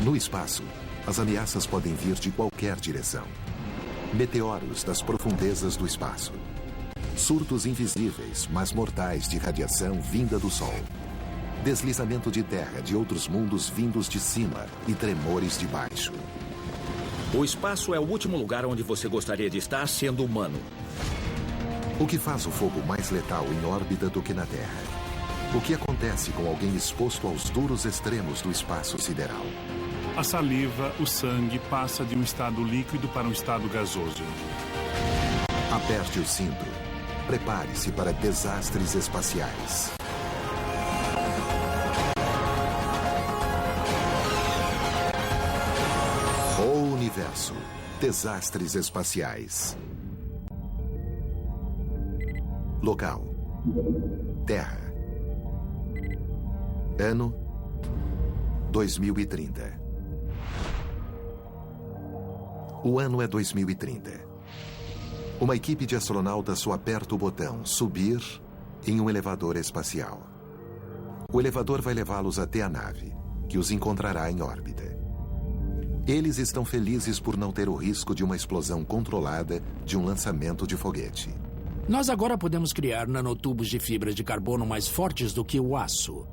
No espaço, as ameaças podem vir de qualquer direção. Meteoros das profundezas do espaço. Surtos invisíveis, mas mortais de radiação vinda do Sol. Deslizamento de terra de outros mundos vindos de cima e tremores de baixo. O espaço é o último lugar onde você gostaria de estar sendo humano. O que faz o fogo mais letal em órbita do que na Terra? O que acontece com alguém exposto aos duros extremos do espaço sideral? A saliva, o sangue, passa de um estado líquido para um estado gasoso. Aperte o cinto. Prepare-se para desastres espaciais. O Universo. Desastres espaciais. Local: Terra. Ano: 2030. O ano é 2030. Uma equipe de astronautas só aperta o botão subir em um elevador espacial. O elevador vai levá-los até a nave, que os encontrará em órbita. Eles estão felizes por não ter o risco de uma explosão controlada de um lançamento de foguete. Nós agora podemos criar nanotubos de fibras de carbono mais fortes do que o aço.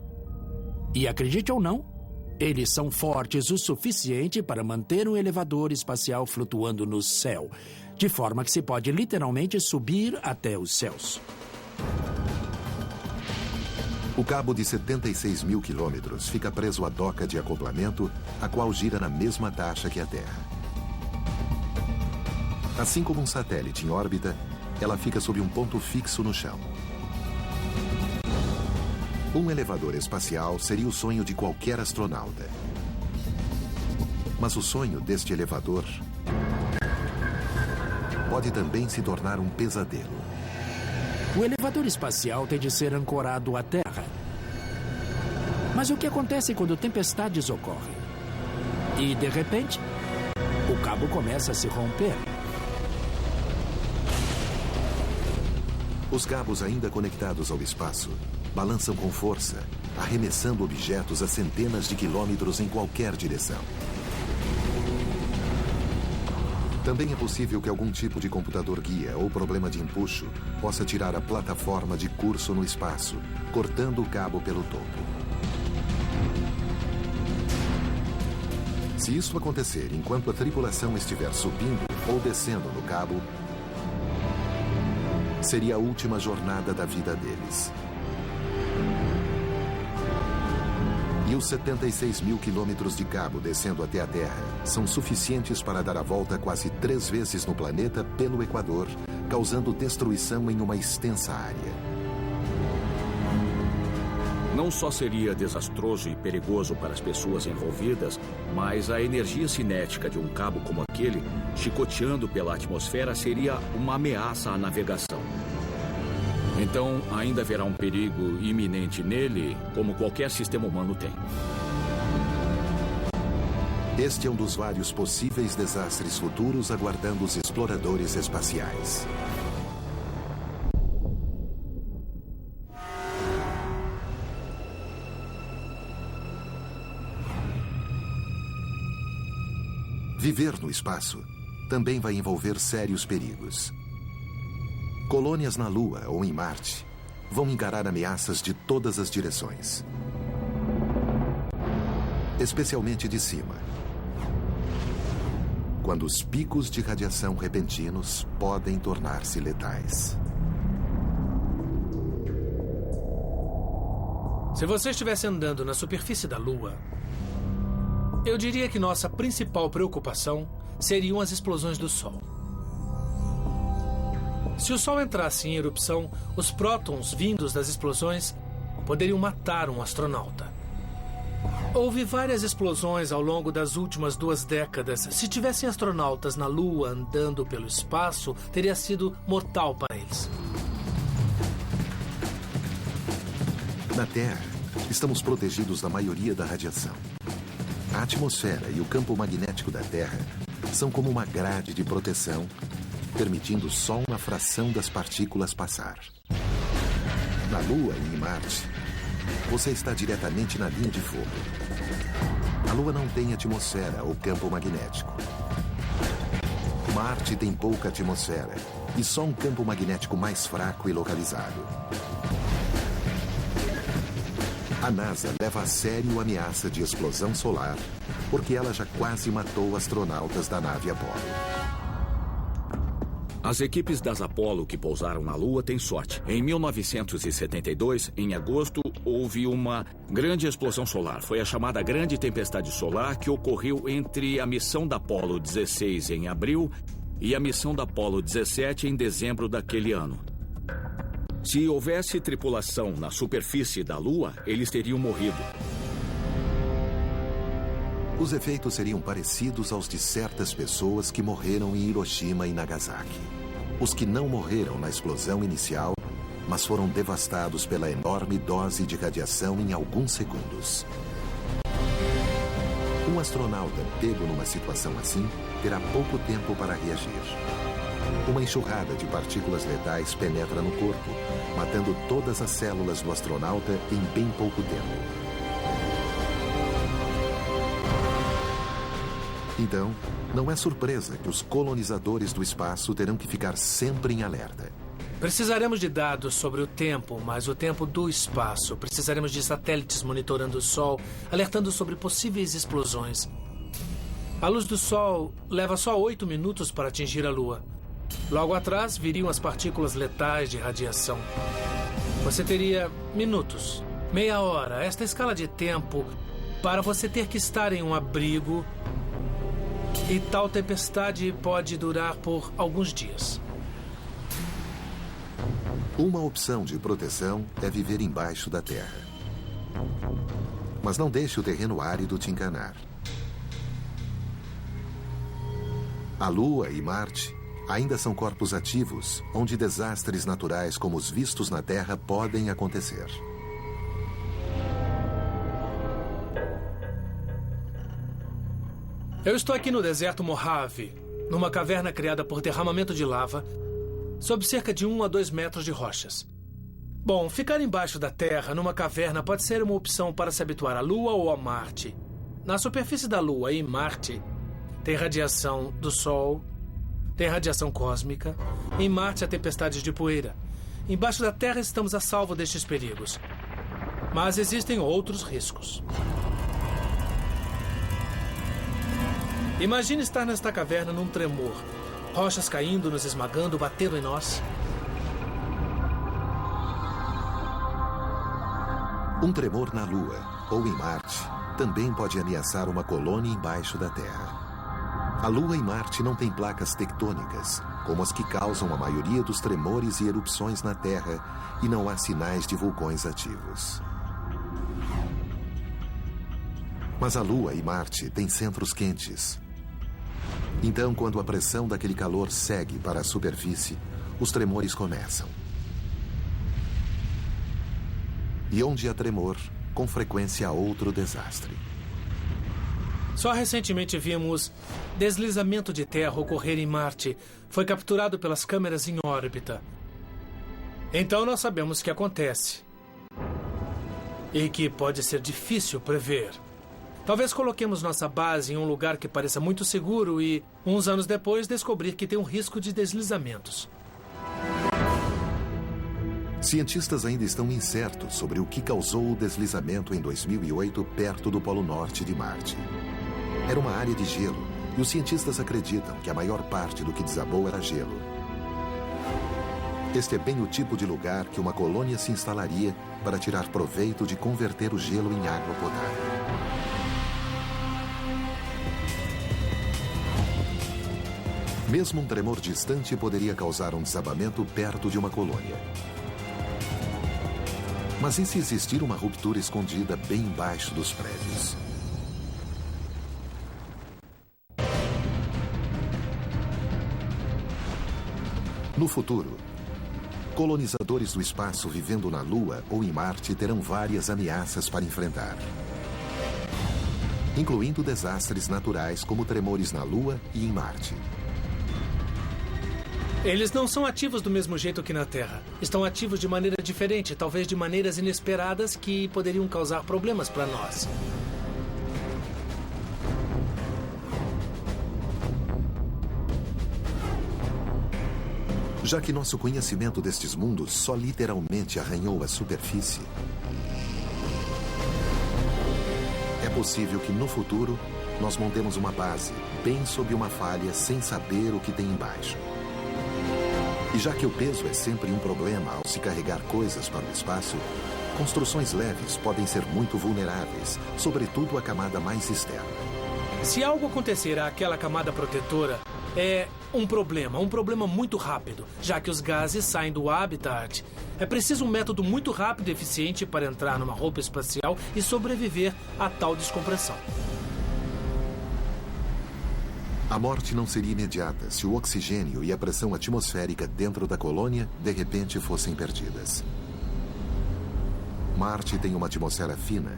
E acredite ou não, eles são fortes o suficiente para manter um elevador espacial flutuando no céu, de forma que se pode literalmente subir até os céus. O cabo de 76 mil quilômetros fica preso à doca de acoplamento, a qual gira na mesma taxa que a Terra. Assim como um satélite em órbita, ela fica sob um ponto fixo no chão. Um elevador espacial seria o sonho de qualquer astronauta. Mas o sonho deste elevador pode também se tornar um pesadelo. O elevador espacial tem de ser ancorado à Terra. Mas o que acontece quando tempestades ocorrem? E, de repente, o cabo começa a se romper. Os cabos ainda conectados ao espaço balançam com força, arremessando objetos a centenas de quilômetros em qualquer direção. Também é possível que algum tipo de computador guia ou problema de empuxo possa tirar a plataforma de curso no espaço, cortando o cabo pelo topo. Se isso acontecer enquanto a tripulação estiver subindo ou descendo no cabo, seria a última jornada da vida deles. E os 76 mil quilômetros de cabo descendo até a Terra são suficientes para dar a volta quase 3 vezes no planeta pelo Equador, causando destruição em uma extensa área. Não só seria desastroso e perigoso para as pessoas envolvidas, mas a energia cinética de um cabo como aquele, chicoteando pela atmosfera, seria uma ameaça à navegação. Então, ainda haverá um perigo iminente nele, como qualquer sistema humano tem. Este é um dos vários possíveis desastres futuros aguardando os exploradores espaciais. Viver no espaço também vai envolver sérios perigos. Colônias na Lua ou em Marte vão encarar ameaças de todas as direções, especialmente de cima, quando os picos de radiação repentinos podem tornar-se letais. Se você estivesse andando na superfície da Lua, eu diria que nossa principal preocupação seriam as explosões do Sol. Se o Sol entrasse em erupção, os prótons vindos das explosões poderiam matar um astronauta. Houve várias explosões ao longo das últimas 2 décadas. Se tivessem astronautas na Lua andando pelo espaço, teria sido mortal para eles. Na Terra, estamos protegidos da maioria da radiação. A atmosfera e o campo magnético da Terra são como uma grade de proteção, permitindo só uma fração das partículas passar. Na Lua e em Marte, você está diretamente na linha de fogo. A Lua não tem atmosfera ou campo magnético. Marte tem pouca atmosfera e só um campo magnético mais fraco e localizado. A NASA leva a sério a ameaça de explosão solar porque ela já quase matou astronautas da nave Apollo. As equipes das Apollo que pousaram na Lua têm sorte. Em 1972, em agosto, houve uma grande explosão solar. Foi a chamada Grande Tempestade Solar que ocorreu entre a missão da Apollo 16 em abril e a missão da Apollo 17 em dezembro daquele ano. Se houvesse tripulação na superfície da Lua, eles teriam morrido. Os efeitos seriam parecidos aos de certas pessoas que morreram em Hiroshima e Nagasaki. Os que não morreram na explosão inicial, mas foram devastados pela enorme dose de radiação em alguns segundos. Um astronauta pego numa situação assim terá pouco tempo para reagir. Uma enxurrada de partículas letais penetra no corpo, matando todas as células do astronauta em bem pouco tempo. Então, não é surpresa que os colonizadores do espaço terão que ficar sempre em alerta. Precisaremos de dados sobre o tempo, mas o tempo do espaço. Precisaremos de satélites monitorando o Sol, alertando sobre possíveis explosões. A luz do Sol leva só 8 minutos para atingir a Lua. Logo atrás, viriam as partículas letais de radiação. Você teria minutos, meia hora, esta escala de tempo, para você ter que estar em um abrigo. E tal tempestade pode durar por alguns dias. Uma opção de proteção é viver embaixo da terra. Mas não deixe o terreno árido te enganar. A Lua e Marte ainda são corpos ativos, onde desastres naturais como os vistos na Terra podem acontecer. Eu estou aqui no deserto Mojave, numa caverna criada por derramamento de lava, sob cerca de 1 a 2 metros de rochas. Bom, ficar embaixo da Terra, numa caverna, pode ser uma opção para se habituar à Lua ou a Marte. Na superfície da Lua e Marte, tem radiação do Sol, tem radiação cósmica. Em Marte, há tempestades de poeira. Embaixo da Terra, estamos a salvo destes perigos. Mas existem outros riscos. Imagine estar nesta caverna num tremor. Rochas caindo, nos esmagando, batendo em nós. Um tremor na Lua ou em Marte também pode ameaçar uma colônia embaixo da Terra. A Lua e Marte não têm placas tectônicas, como as que causam a maioria dos tremores e erupções na Terra, e não há sinais de vulcões ativos. Mas a Lua e Marte têm centros quentes. Então, quando a pressão daquele calor segue para a superfície, os tremores começam. E onde há tremor, com frequência há outro desastre. Só recentemente vimos deslizamento de terra ocorrer em Marte. Foi capturado pelas câmeras em órbita. Então nós sabemos o que acontece. E que pode ser difícil prever. Talvez coloquemos nossa base em um lugar que pareça muito seguro e, uns anos depois, descobrir que tem um risco de deslizamentos. Cientistas ainda estão incertos sobre o que causou o deslizamento em 2008 perto do Polo Norte de Marte. Era uma área de gelo e os cientistas acreditam que a maior parte do que desabou era gelo. Este é bem o tipo de lugar que uma colônia se instalaria para tirar proveito de converter o gelo em água potável. Mesmo um tremor distante poderia causar um desabamento perto de uma colônia. Mas e se existir uma ruptura escondida bem embaixo dos prédios? No futuro, colonizadores do espaço vivendo na Lua ou em Marte terão várias ameaças para enfrentar, incluindo desastres naturais como tremores na Lua e em Marte. Eles não são ativos do mesmo jeito que na Terra. Estão ativos de maneira diferente, talvez de maneiras inesperadas que poderiam causar problemas para nós. Já que nosso conhecimento destes mundos só literalmente arranhou a superfície, é possível que no futuro nós montemos uma base bem sob uma falha sem saber o que tem embaixo. E já que o peso é sempre um problema ao se carregar coisas para o espaço, construções leves podem ser muito vulneráveis, sobretudo a camada mais externa. Se algo acontecer àquela camada protetora, é um problema muito rápido, já que os gases saem do habitat. É preciso um método muito rápido e eficiente para entrar numa roupa espacial e sobreviver a tal descompressão. A morte não seria imediata se o oxigênio e a pressão atmosférica dentro da colônia de repente fossem perdidas. Marte tem uma atmosfera fina,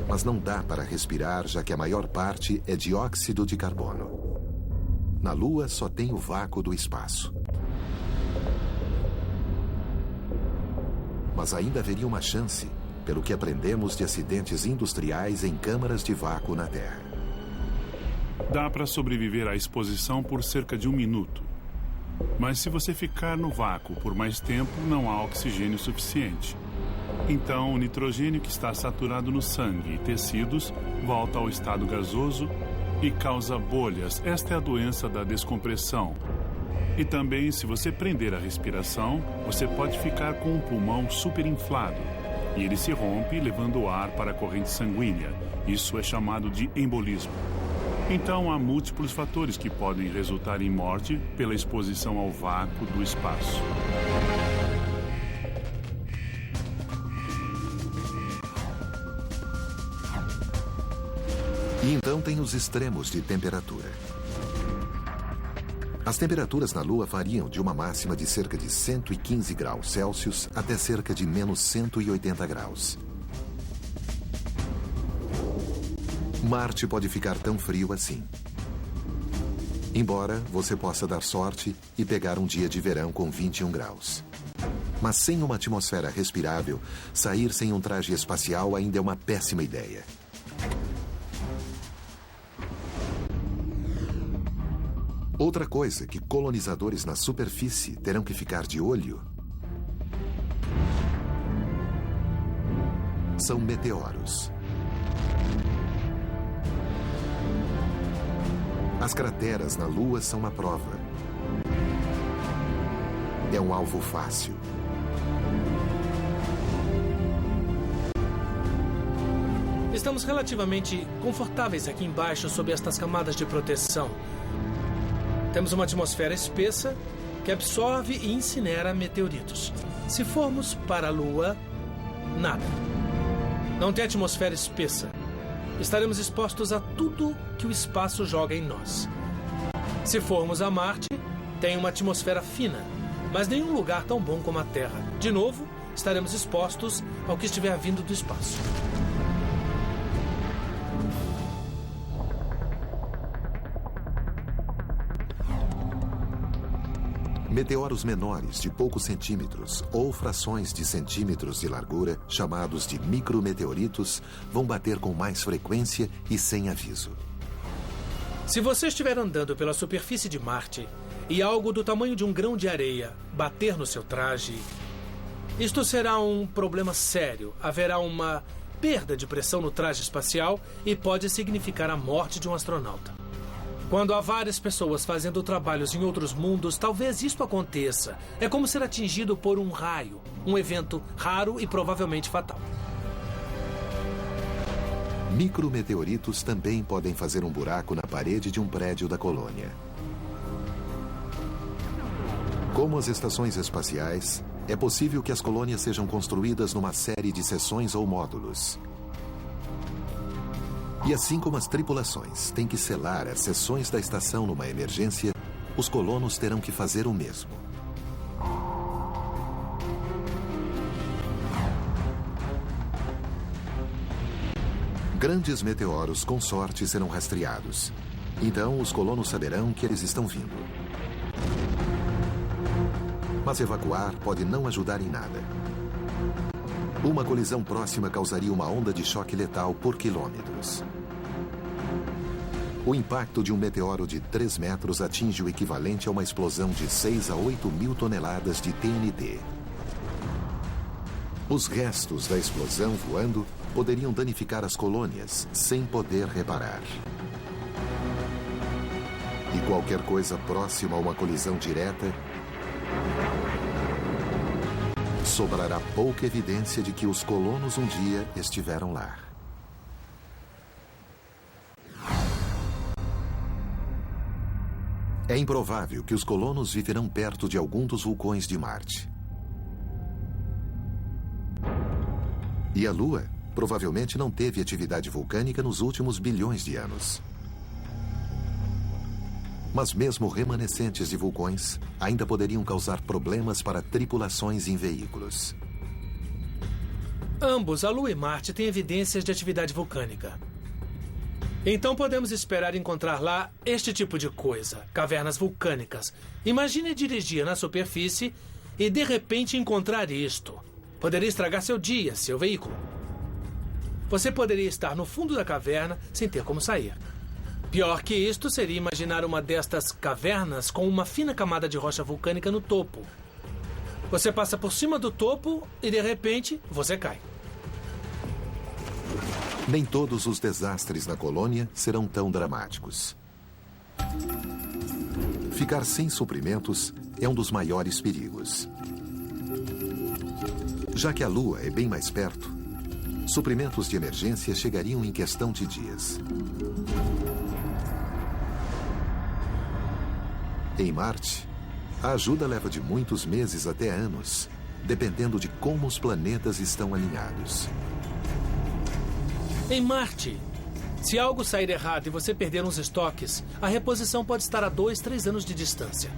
mas não dá para respirar, já que a maior parte é dióxido de carbono. Na Lua só tem o vácuo do espaço. Mas ainda haveria uma chance, pelo que aprendemos de acidentes industriais em câmaras de vácuo na Terra. Dá para sobreviver à exposição por cerca de 1 minuto. Mas se você ficar no vácuo por mais tempo, não há oxigênio suficiente. Então, o nitrogênio que está saturado no sangue e tecidos volta ao estado gasoso e causa bolhas. Esta é a doença da descompressão. E também, se você prender a respiração, você pode ficar com um pulmão superinflado. E ele se rompe, levando o ar para a corrente sanguínea. Isso é chamado de embolismo. Então, há múltiplos fatores que podem resultar em morte pela exposição ao vácuo do espaço. E então tem os extremos de temperatura. As temperaturas na Lua variam de uma máxima de cerca de 115 graus Celsius até cerca de menos 180 graus. Marte pode ficar tão frio assim. Embora você possa dar sorte e pegar um dia de verão com 21 graus. Mas sem uma atmosfera respirável, sair sem um traje espacial ainda é uma péssima ideia. Outra coisa que colonizadores na superfície terão que ficar de olho são meteoros. As crateras na Lua são uma prova. É um alvo fácil. Estamos relativamente confortáveis aqui embaixo sob estas camadas de proteção. Temos uma atmosfera espessa que absorve e incinera meteoritos. Se formos para a Lua, nada. Não tem atmosfera espessa. Estaremos expostos a tudo que o espaço joga em nós. Se formos a Marte, tem uma atmosfera fina, mas nenhum lugar tão bom como a Terra. De novo, estaremos expostos ao que estiver vindo do espaço. Meteoros menores de poucos centímetros ou frações de centímetros de largura, chamados de micrometeoritos, vão bater com mais frequência e sem aviso. Se você estiver andando pela superfície de Marte e algo do tamanho de um grão de areia bater no seu traje, isto será um problema sério. Haverá uma perda de pressão no traje espacial e pode significar a morte de um astronauta. Quando há várias pessoas fazendo trabalhos em outros mundos, talvez isto aconteça. É como ser atingido por um raio, um evento raro e provavelmente fatal. Micrometeoritos também podem fazer um buraco na parede de um prédio da colônia. Como as estações espaciais, é possível que as colônias sejam construídas numa série de seções ou módulos. E assim como as tripulações têm que selar as seções da estação numa emergência, os colonos terão que fazer o mesmo. Grandes meteoros, com sorte, serão rastreados. Então, os colonos saberão que eles estão vindo. Mas evacuar pode não ajudar em nada. Uma colisão próxima causaria uma onda de choque letal por quilômetros. O impacto de um meteoro de 3 metros atinge o equivalente a uma explosão de 6 a 8 mil toneladas de TNT. Os restos da explosão voando poderiam danificar as colônias sem poder reparar. E qualquer coisa próxima a uma colisão direta sobrará pouca evidência de que os colonos um dia estiveram lá. É improvável que os colonos viverão perto de algum dos vulcões de Marte. E a Lua provavelmente não teve atividade vulcânica nos últimos bilhões de anos. Mas mesmo remanescentes de vulcões ainda poderiam causar problemas para tripulações em veículos. Ambos, a Lua e Marte, têm evidências de atividade vulcânica. Então podemos esperar encontrar lá este tipo de coisa, cavernas vulcânicas. Imagine dirigir na superfície e de repente encontrar isto. Poderia estragar seu dia, seu veículo. Você poderia estar no fundo da caverna sem ter como sair. Pior que isto seria imaginar uma destas cavernas com uma fina camada de rocha vulcânica no topo. Você passa por cima do topo e de repente você cai. Nem todos os desastres na colônia serão tão dramáticos. Ficar sem suprimentos é um dos maiores perigos. Já que a Lua é bem mais perto, suprimentos de emergência chegariam em questão de dias. Em Marte, a ajuda leva de muitos meses até anos, dependendo de como os planetas estão alinhados. Em Marte, se algo sair errado e você perder uns estoques, a reposição pode estar a 2, 3 anos de distância.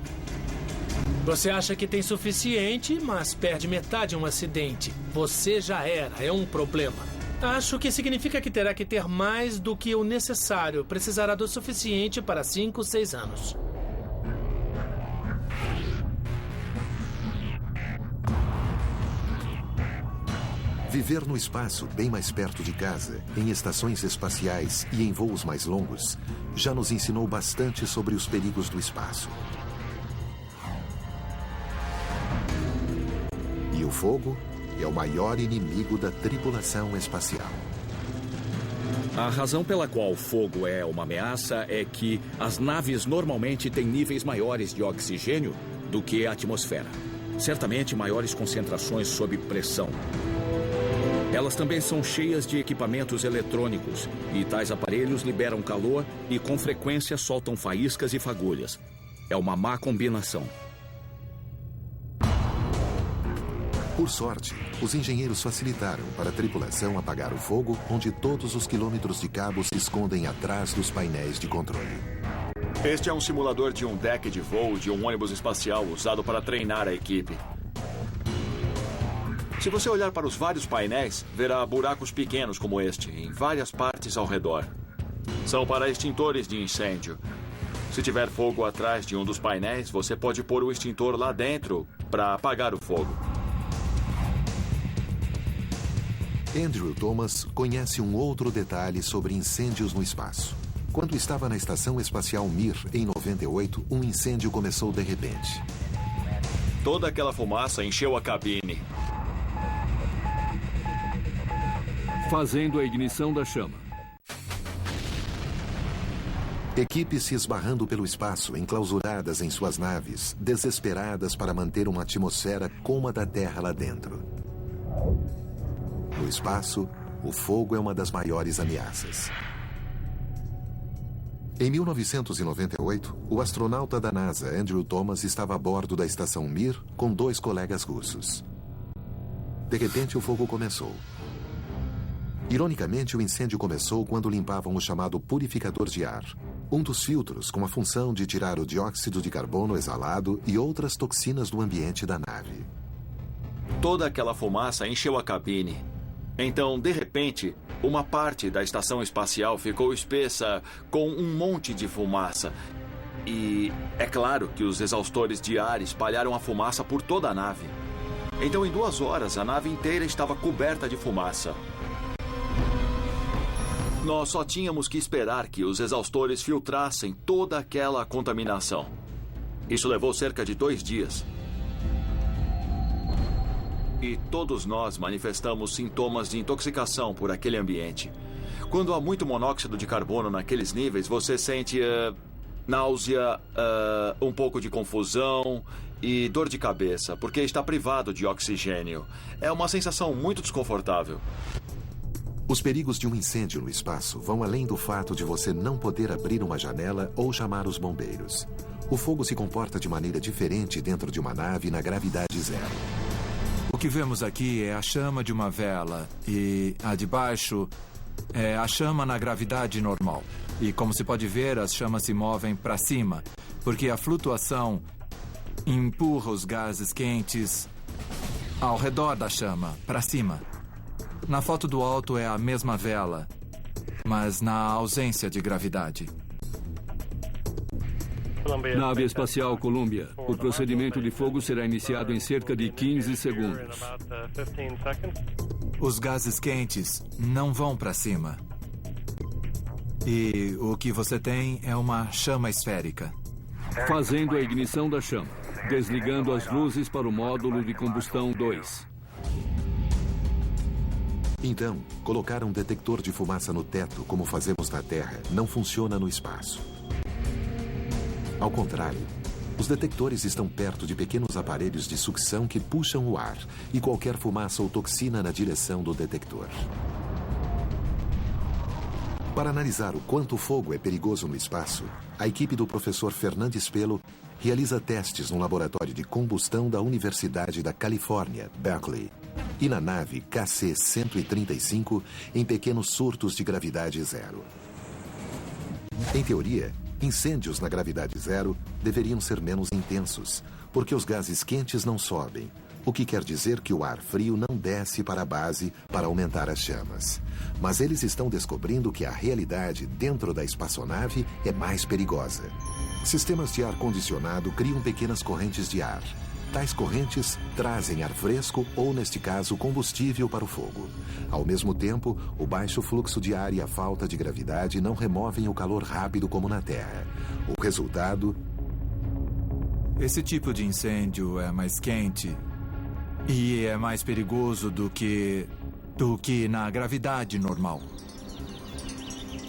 Você acha que tem suficiente, mas perde metade em um acidente. Você já era, é um problema. Acho que significa que terá que ter mais do que o necessário. Precisará do suficiente para 5, 6 anos. Viver no espaço bem mais perto de casa, em estações espaciais e em voos mais longos, já nos ensinou bastante sobre os perigos do espaço. E o fogo é o maior inimigo da tripulação espacial. A razão pela qual o fogo é uma ameaça é que as naves normalmente têm níveis maiores de oxigênio do que a atmosfera. Certamente maiores concentrações sob pressão. Elas também são cheias de equipamentos eletrônicos, e tais aparelhos liberam calor e com frequência soltam faíscas e fagulhas. É uma má combinação. Por sorte, os engenheiros facilitaram para a tripulação apagar o fogo onde todos os quilômetros de cabos se escondem atrás dos painéis de controle. Este é um simulador de um deck de voo de um ônibus espacial usado para treinar a equipe. Se você olhar para os vários painéis, verá buracos pequenos como este, em várias partes ao redor. São para extintores de incêndio. Se tiver fogo atrás de um dos painéis, você pode pôr o extintor lá dentro para apagar o fogo. Andrew Thomas conhece um outro detalhe sobre incêndios no espaço. Quando estava na Estação Espacial Mir, em 98, um incêndio começou de repente. Toda aquela fumaça encheu a cabine, fazendo a ignição da chama. Equipes se esbarrando pelo espaço, enclausuradas em suas naves, desesperadas para manter uma atmosfera como a da Terra lá dentro. No espaço, o fogo é uma das maiores ameaças. Em 1998, o astronauta da NASA, Andrew Thomas, estava a bordo da estação Mir com 2 colegas russos. De repente, o fogo começou. Ironicamente, o incêndio começou quando limpavam o chamado purificador de ar, um dos filtros com a função de tirar o dióxido de carbono exalado e outras toxinas do ambiente da nave. Toda aquela fumaça encheu a cabine. Então, de repente, uma parte da estação espacial ficou espessa com um monte de fumaça. E é claro que os exaustores de ar espalharam a fumaça por toda a nave. Então, em 2 horas, a nave inteira estava coberta de fumaça. Nós só tínhamos que esperar que os exaustores filtrassem toda aquela contaminação. Isso levou cerca de 2 dias. E todos nós manifestamos sintomas de intoxicação por aquele ambiente. Quando há muito monóxido de carbono naqueles níveis, você sente náusea, um pouco de confusão e dor de cabeça, porque está privado de oxigênio. É uma sensação muito desconfortável. Os perigos de um incêndio no espaço vão além do fato de você não poder abrir uma janela ou chamar os bombeiros. O fogo se comporta de maneira diferente dentro de uma nave na gravidade zero. O que vemos aqui é a chama de uma vela e a de baixo é a chama na gravidade normal. E como se pode ver, as chamas se movem para cima, porque a flutuação empurra os gases quentes ao redor da chama, para cima. Na foto do alto é a mesma vela, mas na ausência de gravidade. Nave Espacial Columbia. O procedimento de fogo será iniciado em cerca de 15 segundos. Os gases quentes não vão para cima. E o que você tem é uma chama esférica. Fazendo a ignição da chama. Desligando as luzes para o módulo de combustão 2. Então, colocar um detector de fumaça no teto, como fazemos na Terra, não funciona no espaço. Ao contrário, os detectores estão perto de pequenos aparelhos de sucção que puxam o ar e qualquer fumaça ou toxina na direção do detector. Para analisar o quanto o fogo é perigoso no espaço, a equipe do professor Fernandes Pelo realiza testes no laboratório de combustão da Universidade da Califórnia, Berkeley, e na nave KC-135 em pequenos surtos de gravidade zero. Em teoria, incêndios na gravidade zero deveriam ser menos intensos, porque os gases quentes não sobem, o que quer dizer que o ar frio não desce para a base para aumentar as chamas. Mas eles estão descobrindo que a realidade dentro da espaçonave é mais perigosa. Sistemas de ar-condicionado criam pequenas correntes de ar. Tais correntes trazem ar fresco ou, neste caso, combustível para o fogo. Ao mesmo tempo, o baixo fluxo de ar e a falta de gravidade não removem o calor rápido como na Terra. O resultado... Esse tipo de incêndio é mais quente e é mais perigoso do que na gravidade normal.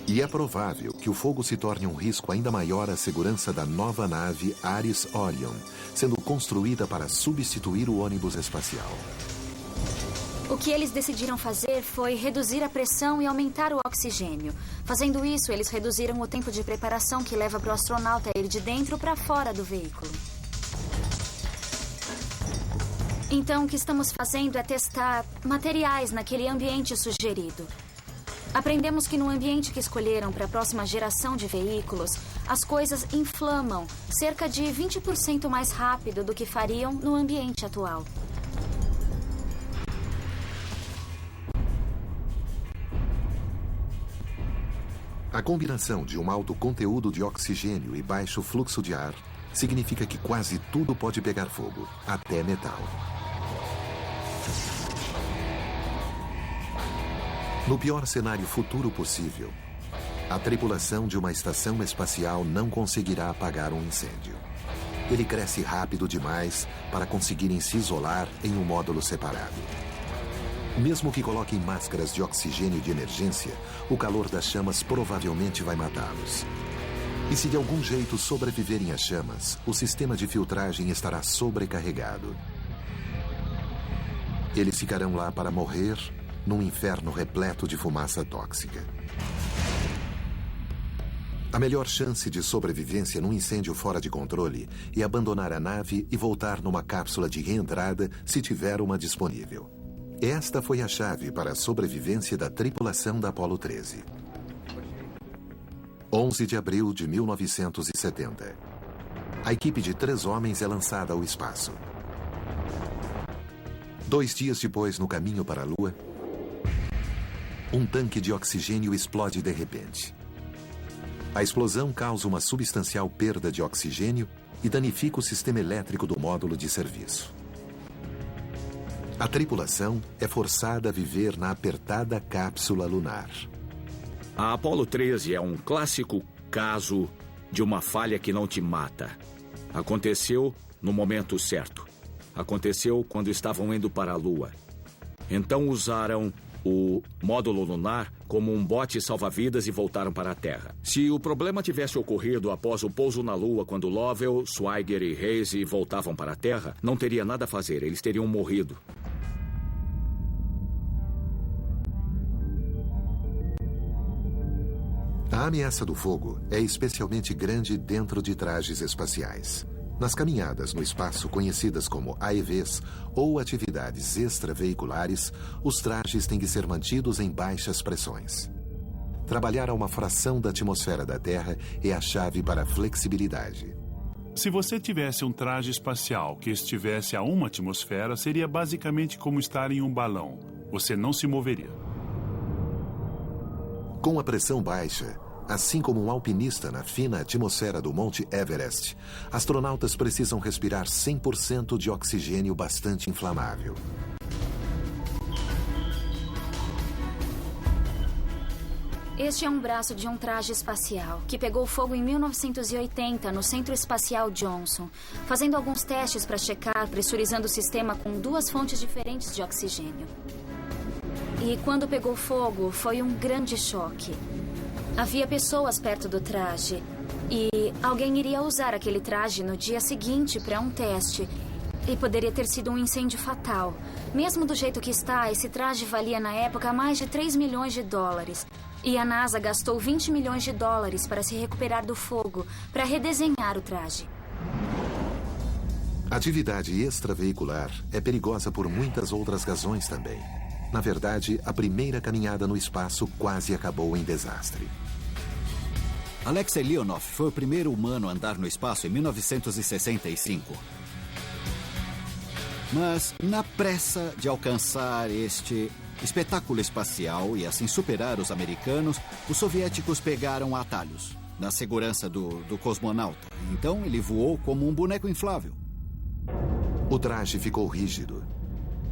E é provável que o fogo se torne um risco ainda maior à segurança da nova nave Ares Orion, sendo construída para substituir o ônibus espacial. O que eles decidiram fazer foi reduzir a pressão e aumentar o oxigênio. Fazendo isso, eles reduziram o tempo de preparação que leva para o astronauta ir de dentro para fora do veículo. Então, o que estamos fazendo é testar materiais naquele ambiente sugerido. Aprendemos que no ambiente que escolheram para a próxima geração de veículos, as coisas inflamam cerca de 20% mais rápido do que fariam no ambiente atual. A combinação de um alto conteúdo de oxigênio e baixo fluxo de ar significa que quase tudo pode pegar fogo, até metal. No pior cenário futuro possível, a tripulação de uma estação espacial não conseguirá apagar um incêndio. Ele cresce rápido demais para conseguirem se isolar em um módulo separado. Mesmo que coloquem máscaras de oxigênio de emergência, o calor das chamas provavelmente vai matá-los. E se de algum jeito sobreviverem às chamas, o sistema de filtragem estará sobrecarregado. Eles ficarão lá para morrer num inferno repleto de fumaça tóxica. A melhor chance de sobrevivência num incêndio fora de controle é abandonar a nave e voltar numa cápsula de reentrada se tiver uma disponível. Esta foi a chave para a sobrevivência da tripulação da Apollo 13. 11 de abril de 1970. A equipe de 3 homens é lançada ao espaço. 2 dias depois, no caminho para a Lua, um tanque de oxigênio explode de repente. A explosão causa uma substancial perda de oxigênio e danifica o sistema elétrico do módulo de serviço. A tripulação é forçada a viver na apertada cápsula lunar. A Apollo 13 é um clássico caso de uma falha que não te mata. Aconteceu no momento certo. Aconteceu quando estavam indo para a Lua. Então usaram o módulo lunar como um bote salva-vidas e voltaram para a Terra. Se o problema tivesse ocorrido após o pouso na Lua, quando Lovell, Swigert e Hayes voltavam para a Terra, não teria nada a fazer, eles teriam morrido. A ameaça do fogo é especialmente grande dentro de trajes espaciais. Nas caminhadas no espaço conhecidas como AEVs ou atividades extraveiculares, os trajes têm que ser mantidos em baixas pressões. Trabalhar a uma fração da atmosfera da Terra é a chave para a flexibilidade. Se você tivesse um traje espacial que estivesse a 1 atmosfera, seria basicamente como estar em um balão. Você não se moveria. Com a pressão baixa, assim como um alpinista na fina atmosfera do Monte Everest, astronautas precisam respirar 100% de oxigênio bastante inflamável. Este é um braço de um traje espacial que pegou fogo em 1980 no Centro Espacial Johnson, fazendo alguns testes para checar, pressurizando o sistema com 2 fontes diferentes de oxigênio. E quando pegou fogo, foi um grande choque. Havia pessoas perto do traje e alguém iria usar aquele traje no dia seguinte para um teste. E poderia ter sido um incêndio fatal. Mesmo do jeito que está, esse traje valia na época mais de 3 milhões de dólares. E a NASA gastou 20 milhões de dólares para se recuperar do fogo, para redesenhar o traje. Atividade extraveicular é perigosa por muitas outras razões também. Na verdade, a primeira caminhada no espaço quase acabou em desastre. Alexei Leonov foi o primeiro humano a andar no espaço em 1965. Mas, na pressa de alcançar este espetáculo espacial e assim superar os americanos, os soviéticos pegaram atalhos na segurança do cosmonauta. Então, ele voou como um boneco inflável. O traje ficou rígido.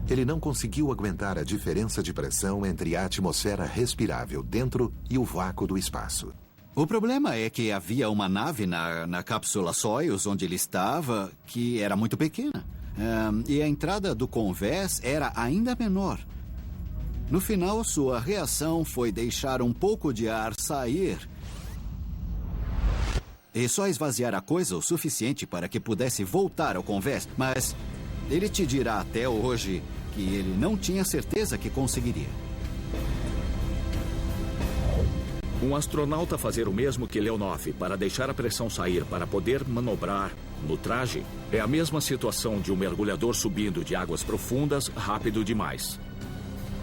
Ele não conseguiu aguentar a diferença de pressão entre a atmosfera respirável dentro e o vácuo do espaço. O problema é que havia uma nave na cápsula Soyuz, onde ele estava, que era muito pequena. E a entrada do convés era ainda menor. No final, sua reação foi deixar um pouco de ar sair e só esvaziar a coisa o suficiente para que pudesse voltar ao convés. Mas ele te dirá até hoje que ele não tinha certeza que conseguiria. Um astronauta fazer o mesmo que Leonov para deixar a pressão sair para poder manobrar no traje é a mesma situação de um mergulhador subindo de águas profundas rápido demais.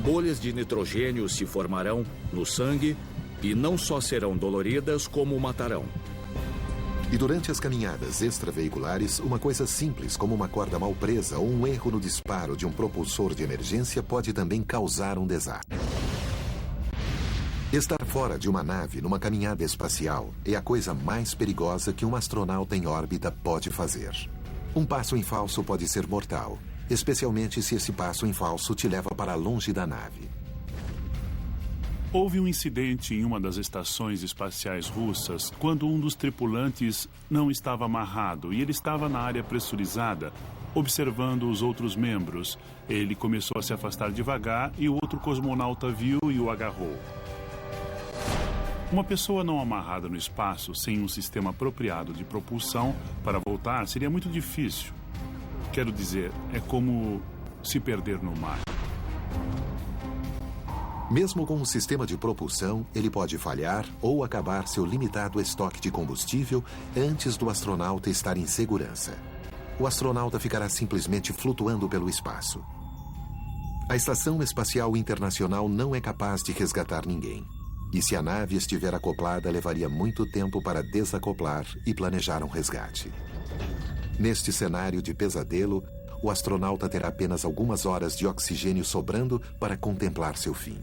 Bolhas de nitrogênio se formarão no sangue e não só serão doloridas, como o matarão. E durante as caminhadas extraveiculares, uma coisa simples como uma corda mal presa ou um erro no disparo de um propulsor de emergência pode também causar um desastre. Estar fora de uma nave numa caminhada espacial é a coisa mais perigosa que um astronauta em órbita pode fazer. Um passo em falso pode ser mortal, especialmente se esse passo em falso te leva para longe da nave. Houve um incidente em uma das estações espaciais russas quando um dos tripulantes não estava amarrado e ele estava na área pressurizada, observando os outros membros. Ele começou a se afastar devagar e o outro cosmonauta viu e o agarrou. Uma pessoa não amarrada no espaço, sem um sistema apropriado de propulsão para voltar, seria muito difícil. Quero dizer, é como se perder no mar. Mesmo com um sistema de propulsão, ele pode falhar ou acabar seu limitado estoque de combustível antes do astronauta estar em segurança. O astronauta ficará simplesmente flutuando pelo espaço. A Estação Espacial Internacional não é capaz de resgatar ninguém. E se a nave estiver acoplada, levaria muito tempo para desacoplar e planejar um resgate. Neste cenário de pesadelo, o astronauta terá apenas algumas horas de oxigênio sobrando para contemplar seu fim.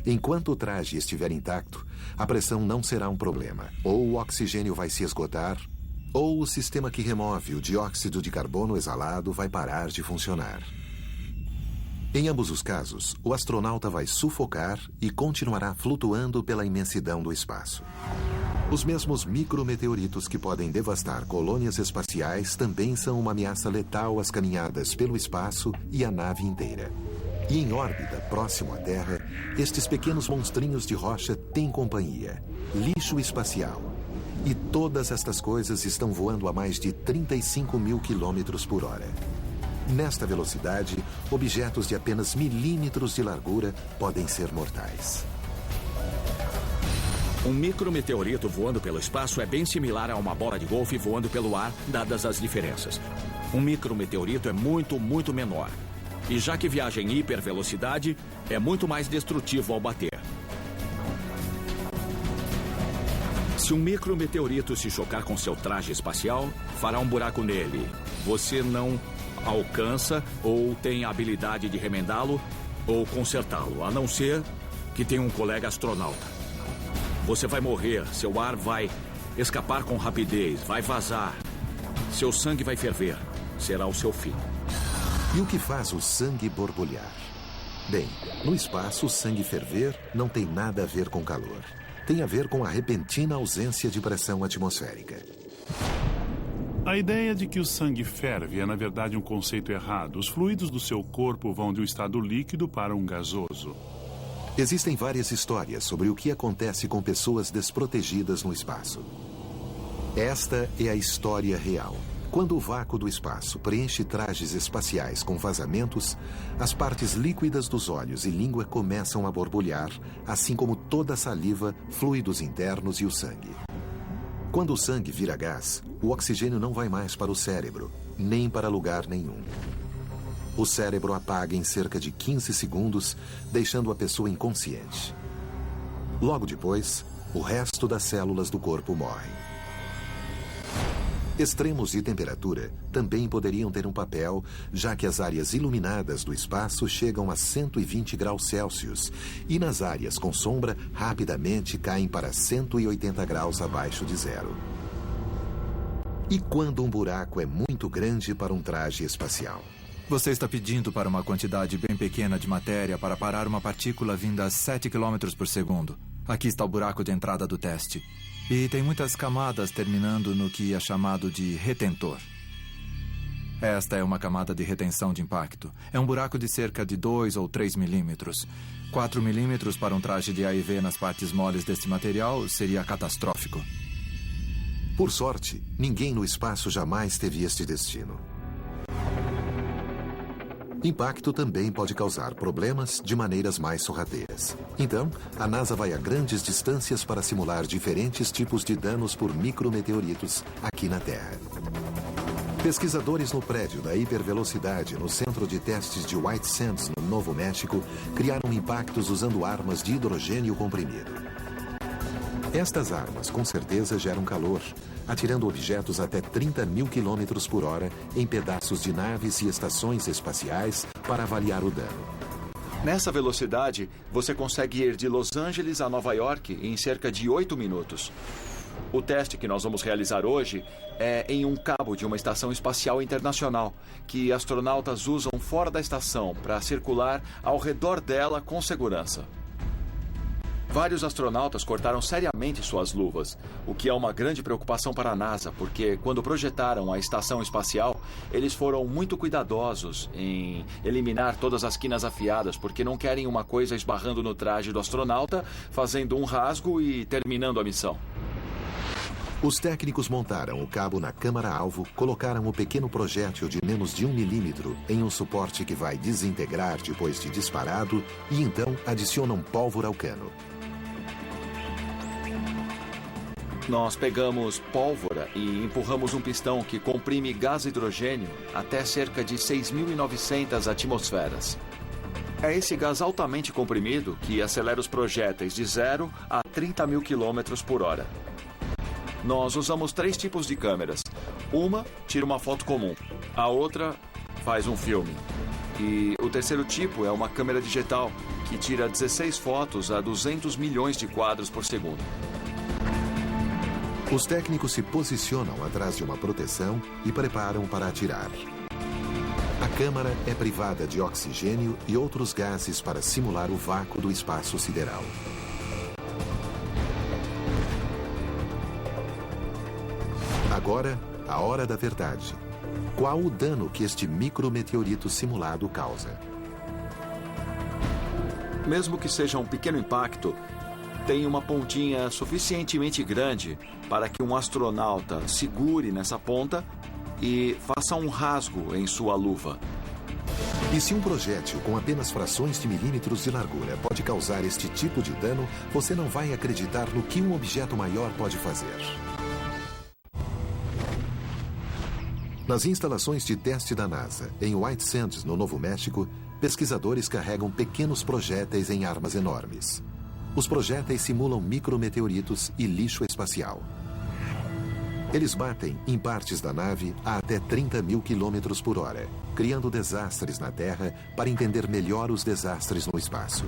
Enquanto o traje estiver intacto, a pressão não será um problema. Ou o oxigênio vai se esgotar, ou o sistema que remove o dióxido de carbono exalado vai parar de funcionar. Em ambos os casos, o astronauta vai sufocar e continuará flutuando pela imensidão do espaço. Os mesmos micrometeoritos que podem devastar colônias espaciais também são uma ameaça letal às caminhadas pelo espaço e à nave inteira. E em órbita, próximo à Terra, estes pequenos monstrinhos de rocha têm companhia: lixo espacial. E todas estas coisas estão voando a mais de 35 mil quilômetros por hora. Nesta velocidade, objetos de apenas milímetros de largura podem ser mortais. Um micrometeorito voando pelo espaço é bem similar a uma bola de golfe voando pelo ar, dadas as diferenças. Um micrometeorito é muito, muito menor. E já que viaja em hipervelocidade, é muito mais destrutivo ao bater. Se um micrometeorito se chocar com seu traje espacial, fará um buraco nele. Você não alcança ou tem a habilidade de remendá-lo ou consertá-lo, a não ser que tenha um colega astronauta. Você vai morrer, seu ar vai escapar com rapidez, vai vazar. Seu sangue vai ferver. Será o seu fim. E o que faz o sangue borbulhar? Bem, no espaço, o sangue ferver não tem nada a ver com calor. Tem a ver com a repentina ausência de pressão atmosférica. A ideia de que o sangue ferve é, na verdade, um conceito errado. Os fluidos do seu corpo vão de um estado líquido para um gasoso. Existem várias histórias sobre o que acontece com pessoas desprotegidas no espaço. Esta é a história real. Quando o vácuo do espaço preenche trajes espaciais com vazamentos, as partes líquidas dos olhos e língua começam a borbulhar, assim como toda a saliva, fluidos internos e o sangue. Quando o sangue vira gás, o oxigênio não vai mais para o cérebro, nem para lugar nenhum. O cérebro apaga em cerca de 15 segundos, deixando a pessoa inconsciente. Logo depois, o resto das células do corpo morrem. Extremos de temperatura também poderiam ter um papel, já que as áreas iluminadas do espaço chegam a 120 graus Celsius e nas áreas com sombra rapidamente caem para 180 graus abaixo de zero. E quando um buraco é muito grande para um traje espacial? Você está pedindo para uma quantidade bem pequena de matéria para parar uma partícula vinda a 7 km por segundo. Aqui está o buraco de entrada do teste. E tem muitas camadas terminando no que é chamado de retentor. Esta é uma camada de retenção de impacto. É um buraco de cerca de 2 ou 3 milímetros. 4 milímetros para um traje de AIV nas partes moles deste material seria catastrófico. Por sorte, ninguém no espaço jamais teve este destino. Impacto também pode causar problemas de maneiras mais sorrateiras. Então, a NASA vai a grandes distâncias para simular diferentes tipos de danos por micrometeoritos aqui na Terra. Pesquisadores no prédio da hipervelocidade no Centro de Testes de White Sands, no Novo México, criaram impactos usando armas de hidrogênio comprimido. Estas armas, com certeza, geram calor, atirando objetos até 30 mil quilômetros por hora em pedaços de naves e estações espaciais para avaliar o dano. Nessa velocidade, você consegue ir de Los Angeles a Nova York em cerca de 8 minutos. O teste que nós vamos realizar hoje é em um cabo de uma estação espacial internacional, que astronautas usam fora da estação para circular ao redor dela com segurança. Vários astronautas cortaram seriamente suas luvas, o que é uma grande preocupação para a NASA, porque quando projetaram a estação espacial, eles foram muito cuidadosos em eliminar todas as quinas afiadas, porque não querem uma coisa esbarrando no traje do astronauta, fazendo um rasgo e terminando a missão. Os técnicos montaram o cabo na câmara-alvo, colocaram o pequeno projétil de menos de 1 milímetro em um suporte que vai desintegrar depois de disparado e então adicionam pólvora ao cano. Nós pegamos pólvora e empurramos um pistão que comprime gás hidrogênio até cerca de 6.900 atmosferas. É esse gás altamente comprimido que acelera os projéteis de 0 a 30 mil quilômetros por hora. Nós usamos 3 tipos de câmeras. Uma tira uma foto comum, a outra faz um filme. E o terceiro tipo é uma câmera digital que tira 16 fotos a 200 milhões de quadros por segundo. Os técnicos se posicionam atrás de uma proteção e preparam para atirar. A câmara é privada de oxigênio e outros gases para simular o vácuo do espaço sideral. Agora, a hora da verdade. Qual o dano que este micrometeorito simulado causa? Mesmo que seja um pequeno impacto, tem uma pontinha suficientemente grande para que um astronauta segure nessa ponta e faça um rasgo em sua luva. E se um projétil com apenas frações de milímetros de largura pode causar este tipo de dano, você não vai acreditar no que um objeto maior pode fazer. Nas instalações de teste da NASA, em White Sands, no Novo México, pesquisadores carregam pequenos projéteis em armas enormes. Os projéteis simulam micrometeoritos e lixo espacial. Eles batem em partes da nave a até 30 mil quilômetros por hora, criando desastres na Terra para entender melhor os desastres no espaço.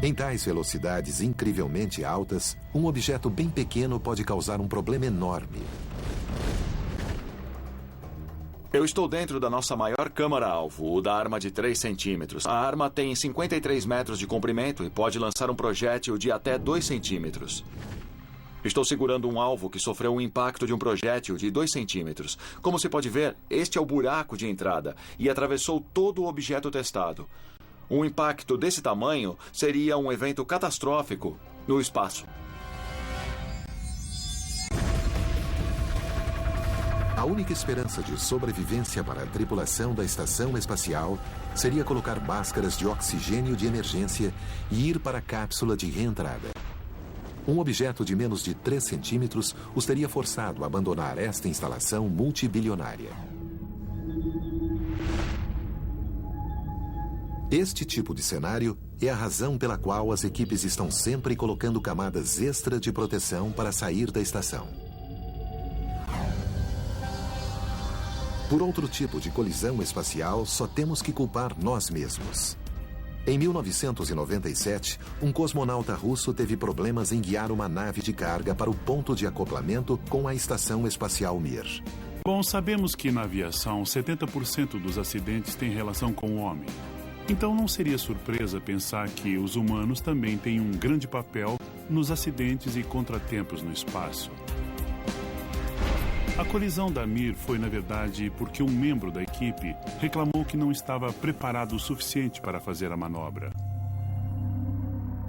Em tais velocidades incrivelmente altas, um objeto bem pequeno pode causar um problema enorme. Eu estou dentro da nossa maior câmara-alvo, o da arma de 3 centímetros. A arma tem 53 metros de comprimento e pode lançar um projétil de até 2 centímetros. Estou segurando um alvo que sofreu um impacto de um projétil de 2 centímetros. Como se pode ver, este é o buraco de entrada e atravessou todo o objeto testado. Um impacto desse tamanho seria um evento catastrófico no espaço. A única esperança de sobrevivência para a tripulação da estação espacial seria colocar máscaras de oxigênio de emergência e ir para a cápsula de reentrada. Um objeto de menos de 3 centímetros os teria forçado a abandonar esta instalação multibilionária. Este tipo de cenário é a razão pela qual as equipes estão sempre colocando camadas extra de proteção para sair da estação. Por outro tipo de colisão espacial, só temos que culpar nós mesmos. Em 1997, um cosmonauta russo teve problemas em guiar uma nave de carga para o ponto de acoplamento com a estação espacial Mir. Bom, sabemos que na aviação 70% dos acidentes têm relação com o homem. Então não seria surpresa pensar que os humanos também têm um grande papel nos acidentes e contratempos no espaço. A colisão da Mir foi, na verdade, porque um membro da equipe reclamou que não estava preparado o suficiente para fazer a manobra.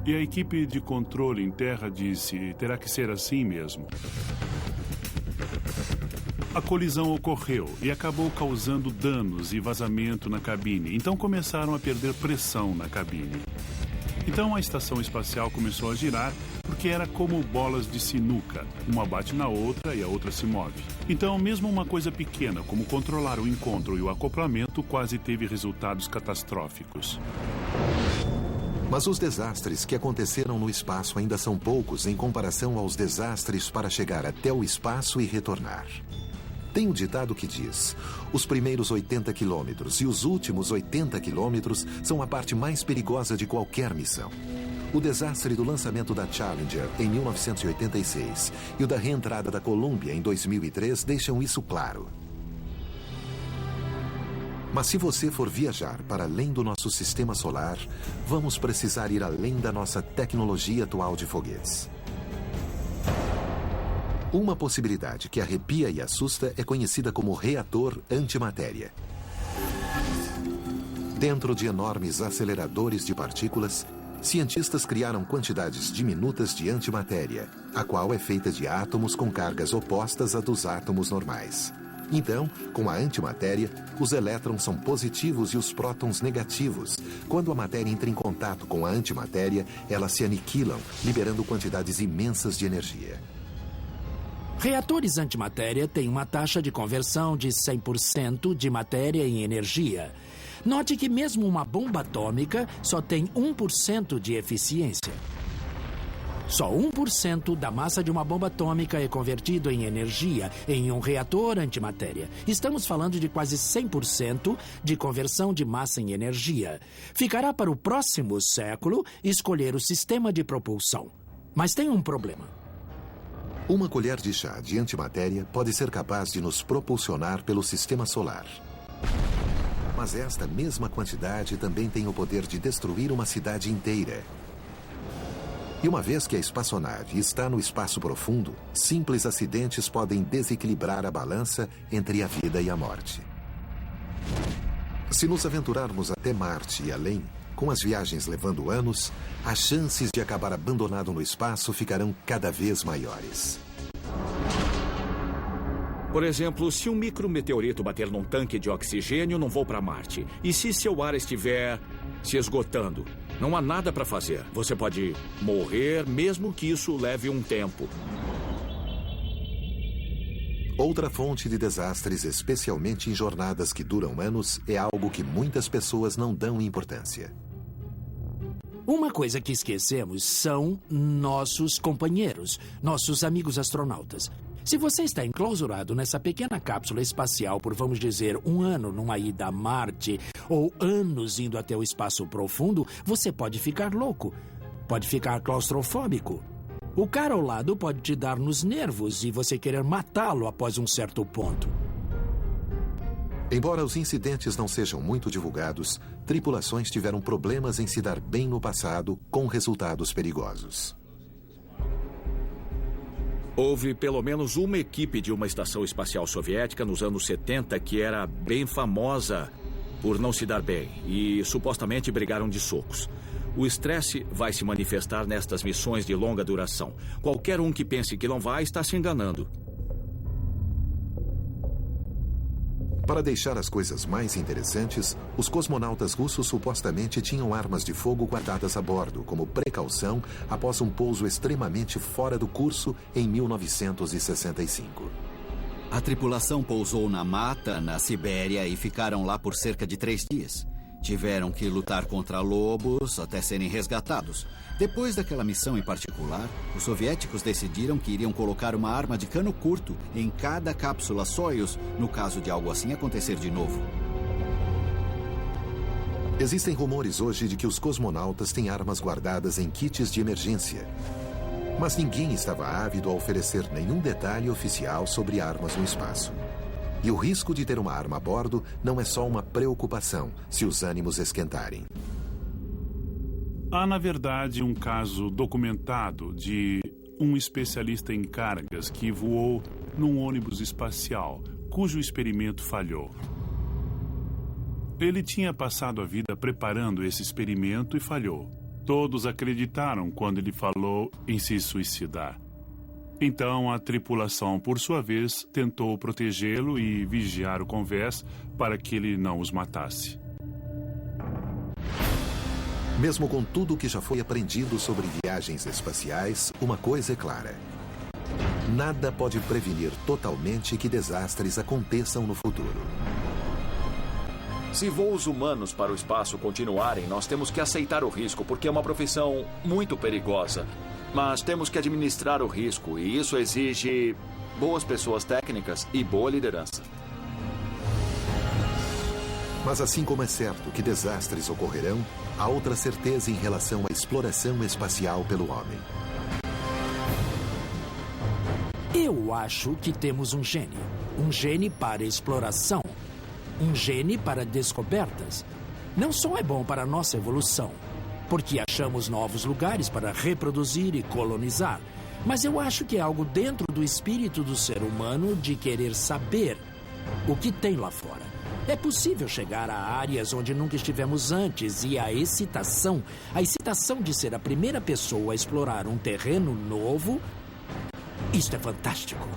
E a equipe de controle em terra disse: terá que ser assim mesmo. A colisão ocorreu e acabou causando danos e vazamento na cabine. Então começaram a perder pressão na cabine. Então a estação espacial começou a girar porque era como bolas de sinuca. Uma bate na outra e a outra se move. Então, mesmo uma coisa pequena como controlar o encontro e o acoplamento quase teve resultados catastróficos. Mas os desastres que aconteceram no espaço ainda são poucos em comparação aos desastres para chegar até o espaço e retornar. Tem um ditado que diz: os primeiros 80 quilômetros e os últimos 80 quilômetros são a parte mais perigosa de qualquer missão. O desastre do lançamento da Challenger em 1986 e o da reentrada da Columbia em 2003 deixam isso claro. Mas se você for viajar para além do nosso sistema solar, vamos precisar ir além da nossa tecnologia atual de foguetes. Uma possibilidade que arrepia e assusta é conhecida como reator antimatéria. Dentro de enormes aceleradores de partículas, cientistas criaram quantidades diminutas de antimatéria, a qual é feita de átomos com cargas opostas à dos átomos normais. Então, com a antimatéria, os elétrons são positivos e os prótons negativos. Quando a matéria entra em contato com a antimatéria, elas se aniquilam, liberando quantidades imensas de energia. Reatores antimatéria têm uma taxa de conversão de 100% de matéria em energia. Note que mesmo uma bomba atômica só tem 1% de eficiência. Só 1% da massa de uma bomba atômica é convertido em energia em um reator antimatéria. Estamos falando de quase 100% de conversão de massa em energia. Ficará para o próximo século escolher o sistema de propulsão. Mas tem um problema. Uma colher de chá de antimatéria pode ser capaz de nos propulsionar pelo sistema solar. Mas esta mesma quantidade também tem o poder de destruir uma cidade inteira. E uma vez que a espaçonave está no espaço profundo, simples acidentes podem desequilibrar a balança entre a vida e a morte. Se nos aventurarmos até Marte e além, com as viagens levando anos, as chances de acabar abandonado no espaço ficarão cada vez maiores. Por exemplo, se um micrometeorito bater num tanque de oxigênio num voo para Marte, e se seu ar estiver se esgotando, não há nada para fazer. Você pode morrer, mesmo que isso leve um tempo. Outra fonte de desastres, especialmente em jornadas que duram anos, é algo que muitas pessoas não dão importância. Uma coisa que esquecemos são nossos companheiros, nossos amigos astronautas. Se você está enclausurado nessa pequena cápsula espacial por, vamos dizer, 1 ano numa ida a Marte ou anos indo até o espaço profundo, você pode ficar louco, pode ficar claustrofóbico. O cara ao lado pode te dar nos nervos e você querer matá-lo após um certo ponto. Embora os incidentes não sejam muito divulgados, tripulações tiveram problemas em se dar bem no passado, com resultados perigosos. Houve pelo menos uma equipe de uma estação espacial soviética nos anos 70 que era bem famosa por não se dar bem e supostamente brigaram de socos. O estresse vai se manifestar nestas missões de longa duração. Qualquer um que pense que não vai está se enganando. Para deixar as coisas mais interessantes, os cosmonautas russos supostamente tinham armas de fogo guardadas a bordo, como precaução após um pouso extremamente fora do curso em 1965. A tripulação pousou na mata, na Sibéria, e ficaram lá por cerca de 3 dias. Tiveram que lutar contra lobos até serem resgatados. Depois daquela missão em particular, os soviéticos decidiram que iriam colocar uma arma de cano curto em cada cápsula Soyuz, no caso de algo assim acontecer de novo. Existem rumores hoje de que os cosmonautas têm armas guardadas em kits de emergência. Mas ninguém estava ávido a oferecer nenhum detalhe oficial sobre armas no espaço. E o risco de ter uma arma a bordo não é só uma preocupação se os ânimos esquentarem. Há, na verdade, um caso documentado de um especialista em cargas que voou num ônibus espacial, cujo experimento falhou. Ele tinha passado a vida preparando esse experimento e falhou. Todos acreditaram quando ele falou em se suicidar. Então, a tripulação, por sua vez, tentou protegê-lo e vigiar o convés para que ele não os matasse. Mesmo com tudo o que já foi aprendido sobre viagens espaciais, uma coisa é clara. Nada pode prevenir totalmente que desastres aconteçam no futuro. Se voos humanos para o espaço continuarem, nós temos que aceitar o risco, porque é uma profissão muito perigosa. Mas temos que administrar o risco, e isso exige boas pessoas técnicas e boa liderança. Mas assim como é certo que desastres ocorrerão, há outra certeza em relação à exploração espacial pelo homem. Eu acho que temos um gene. Um gene para exploração. Um gene para descobertas. Não só é bom para a nossa evolução, porque achamos novos lugares para reproduzir e colonizar. Mas eu acho que é algo dentro do espírito do ser humano de querer saber o que tem lá fora. É possível chegar a áreas onde nunca estivemos antes e a excitação de ser a primeira pessoa a explorar um terreno novo, isto é fantástico.